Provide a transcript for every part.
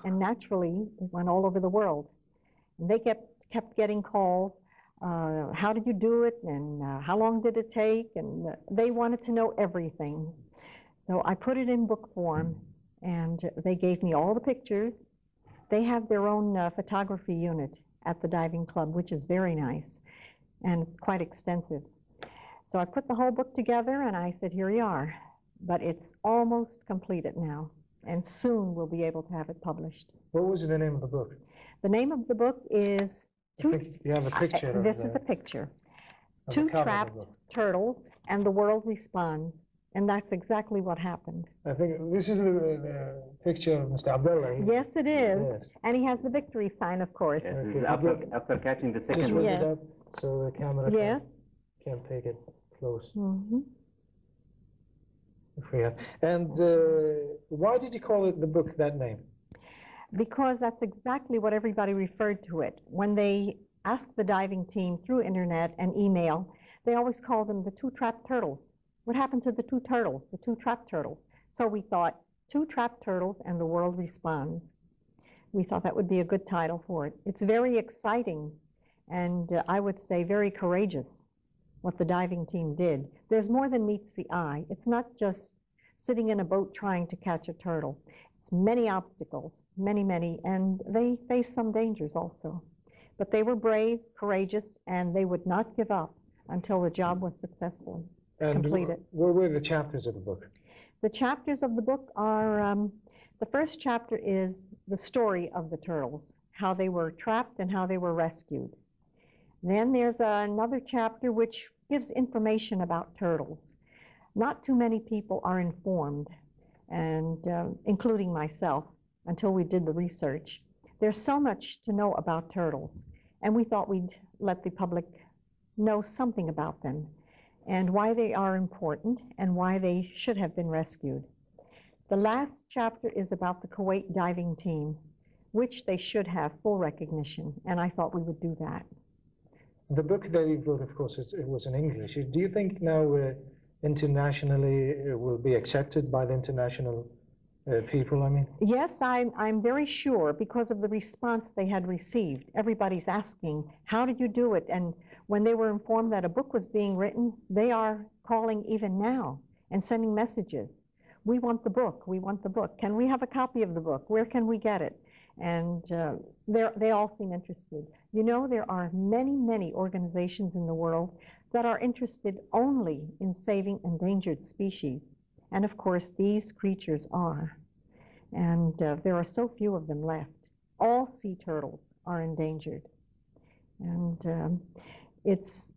and naturally it went all over the world. And they kept getting calls. How did you do it, and how long did it take? And they wanted to know everything. So I put it in book form, and they gave me all the pictures. They have their own photography unit at the diving club, which is very nice and quite extensive. So I put the whole book together, and I said, here you are. But it's almost completed now, and soon we'll be able to have it published. What was the name of the book? The name of the book is... I think you have a picture. This is a picture. Two trapped turtles, and the world responds. And that's exactly what happened. I think this is the picture of Mr. Abdullah. Yes, it is. Yes. And he has the victory sign, of course. Yes, after catching the second one. one. Yes. It up so the camera can take it close. Mm-hmm. If we have. And why did you call it the book that name? Because that's exactly what everybody referred to it. When they asked the diving team through internet and email, they always called them the two trapped turtles. What happened to the two turtles, the two trapped turtles? So we thought, two trapped turtles and the world responds. We thought that would be a good title for it. It's very exciting and I would say very courageous what the diving team did. There's more than meets the eye. It's not just sitting in a boat trying to catch a turtle. It's many obstacles, many, and they faced some dangers also. But they were brave, courageous, and they would not give up until the job was successfully completed. What were the chapters of the book? The chapters of the book are, the first chapter is the story of the turtles, how they were trapped and how they were rescued. Then there's another chapter which gives information about turtles. Not too many people are informed, and including myself, until we did the research. There's so much to know about turtles, and we thought we'd let the public know something about them and why they are important and why they should have been rescued. The last chapter is about the Kuwait diving team, which they should have full recognition, and I thought we would do that. The book that you wrote, of course, it was in English. Do you think now internationally it will be accepted by the international people, I mean? Yes, I'm very sure because of the response they had received. Everybody's asking, how did you do it? And when they were informed that a book was being written, they are calling even now and sending messages. We want the book, we want the book. Can we have a copy of the book? Where can we get it? And they all seem interested. You know, there are many organizations in the world that are interested only in saving endangered species. And of course, these creatures are. And there are so few of them left. All sea turtles are endangered. And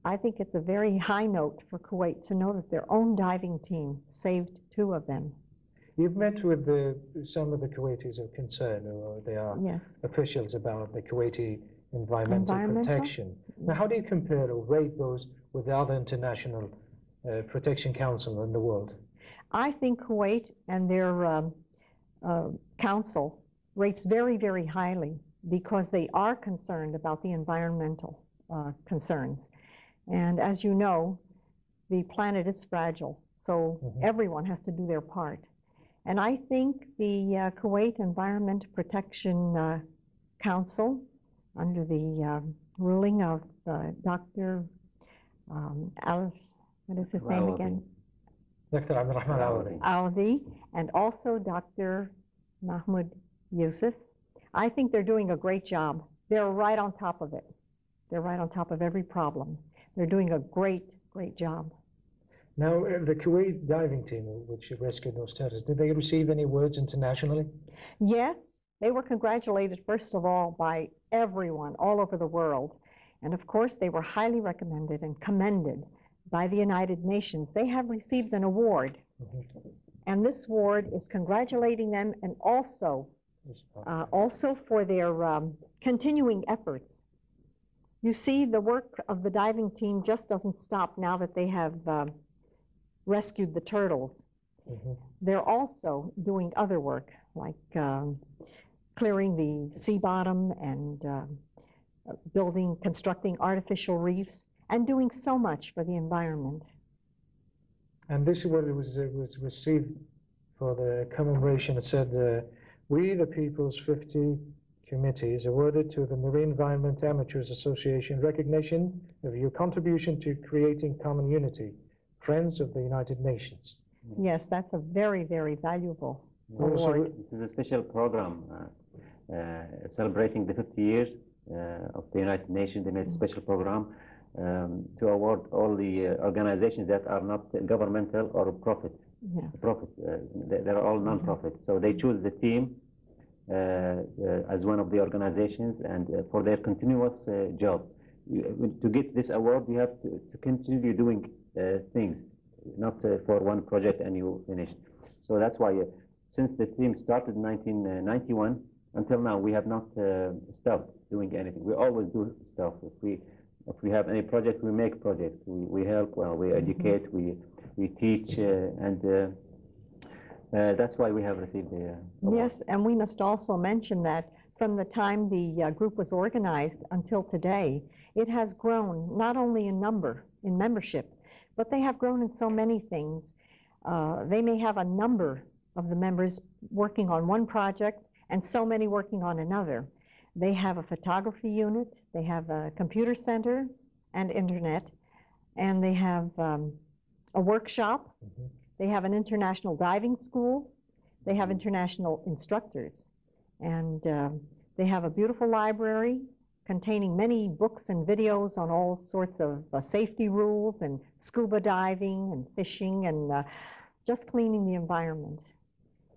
I think it's a very high note for Kuwait to know that their own diving team saved 2 of them. You've met with some of the Kuwaitis of concern, or they are officials about the Kuwaiti environmental protection. Now, how do you compare or rate those with the other international protection council in the world? I think Kuwait and their council rates very highly because they are concerned about the environmental concerns. And as you know, the planet is fragile, so everyone has to do their part. And I think the Kuwait Environment Protection Council, under the ruling of Dr. What is his name again? Dr. Abdullah Audi, and also Dr. Mahmoud Yusuf. I think they're doing a great job. They're right on top of it. They're right on top of every problem. They're doing a great job. Now, the Kuwait diving team, which rescued those turtles, did they receive any words internationally? Yes, they were congratulated, first of all, by everyone all over the world. And of course, they were highly recommended and commended by the United Nations. They have received an award. And this award is congratulating them and also for their continuing efforts. You see, the work of the diving team just doesn't stop now that they have rescued the turtles. They're also doing other work, like clearing the sea bottom and constructing artificial reefs, and doing so much for the environment. And this award was received for the commemoration, it said, We the People's 50 Committees awarded to the Marine Environment Amateurs Association recognition of your contribution to creating common unity, Friends of the United Nations. Yes, that's a very, very valuable award. This is a special program celebrating the 50 years of the United Nations. They made a special program to award all the organizations that are not governmental or profit. Yes. They're all non-profit. So they choose the team as one of the organizations, and for their continuous job. To get this award, you have to continue doing things, not for one project and you finish. So that's why, since the team started in 1991 until now, we have not stopped doing anything. We always do stuff. If we have any project, we make projects. We help, we educate, we teach, and that's why we have received the award. Yes, and we must also mention that from the time the group was organized until today, it has grown not only in number, in membership, but they have grown in so many things. They may have a number of the members working on one project and so many working on another. They have a photography unit, they have a computer center and internet, and they have a workshop. They have an international diving school. They have international instructors. And they have a beautiful library containing many books and videos on all sorts of safety rules and scuba diving and fishing and just cleaning the environment.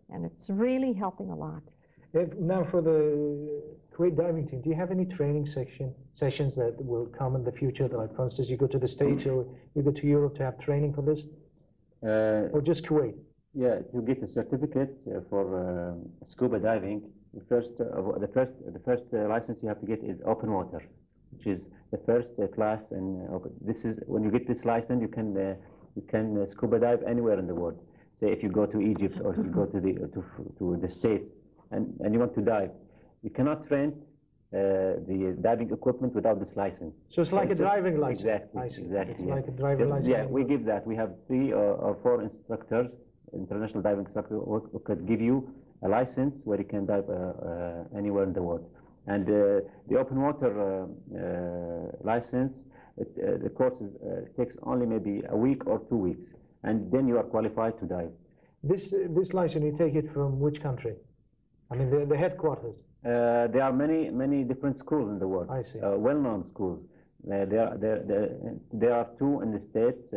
And it's really helping a lot. Now for the Kuwait diving team, do you have any training sessions that will come in the future? Like, for instance, you go to the States or you go to Europe to have training for this? Or just Kuwait? Yeah, to get a certificate for scuba diving, the first license you have to get is open water, which is the first class. And this is when you get this license, you can scuba dive anywhere in the world. Say if you go to Egypt or if you go to the States and you want to dive, you cannot rent the diving equipment without this license. So it's like a driving license. Exactly. It's like a driving license. Yeah, we give that. We have 3 or 4 instructors, international diving instructors, who could give you a license where you can dive anywhere in the world. And the open water license, the course takes only maybe a week or 2 weeks, and then you are qualified to dive. This license, you take it from which country? I mean, the headquarters. There are many different schools in the world. I see. Well-known schools. There are 2 in the States.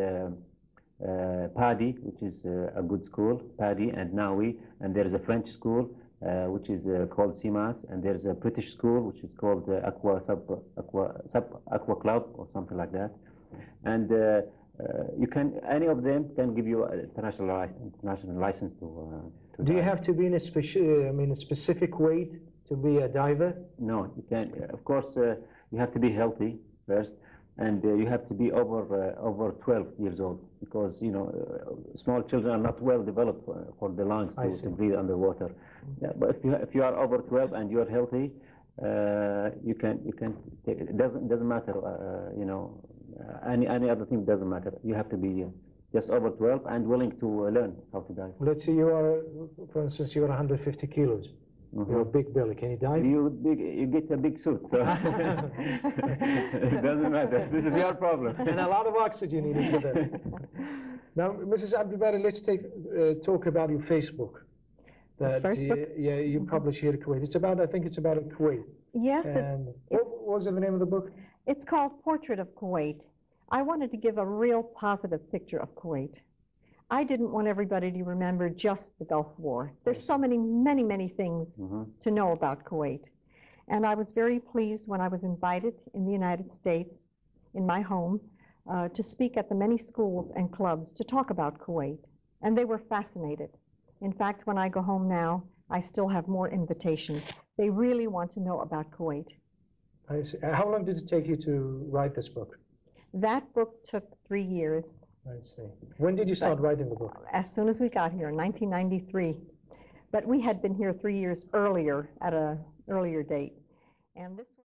PADI, which is a good school, PADI and NAWI, and there is a French school which is called CIMAS, and there's a British school which is called Aqua Club or something like that. And any of them can give you an international license to Do dive. you have to be in a specific weight to be a diver? No, you can't. Of course, you have to be healthy first, and you have to be over 12 years old, because small children are not well developed for the lungs to breathe underwater. Yeah, but if you are over 12 and you are healthy, you can take it. It doesn't matter. Any other thing doesn't matter. You have to be just over 12 and willing to learn how to dive. Let's say you are, for instance, you are 150 kilos. You're a big belly. Can you dive? You get a big suit, so it doesn't matter. This is your problem. And a lot of oxygen needed for that. Now, Mrs. Abdullah, let's talk about your Facebook. You publish here in Kuwait. I think it's about Kuwait. Yes. What was the name of the book? It's called Portrait of Kuwait. I wanted to give a real positive picture of Kuwait. I didn't want everybody to remember just the Gulf War. There's so many things to know about Kuwait. And I was very pleased when I was invited in the United States, in my home, to speak at the many schools and clubs to talk about Kuwait. And they were fascinated. In fact, when I go home now, I still have more invitations. They really want to know about Kuwait. I see. How long did it take you to write this book? That book took 3 years. I see. When did you start writing the book? As soon as we got here in 1993. But we had been here 3 years earlier, at an earlier date. And this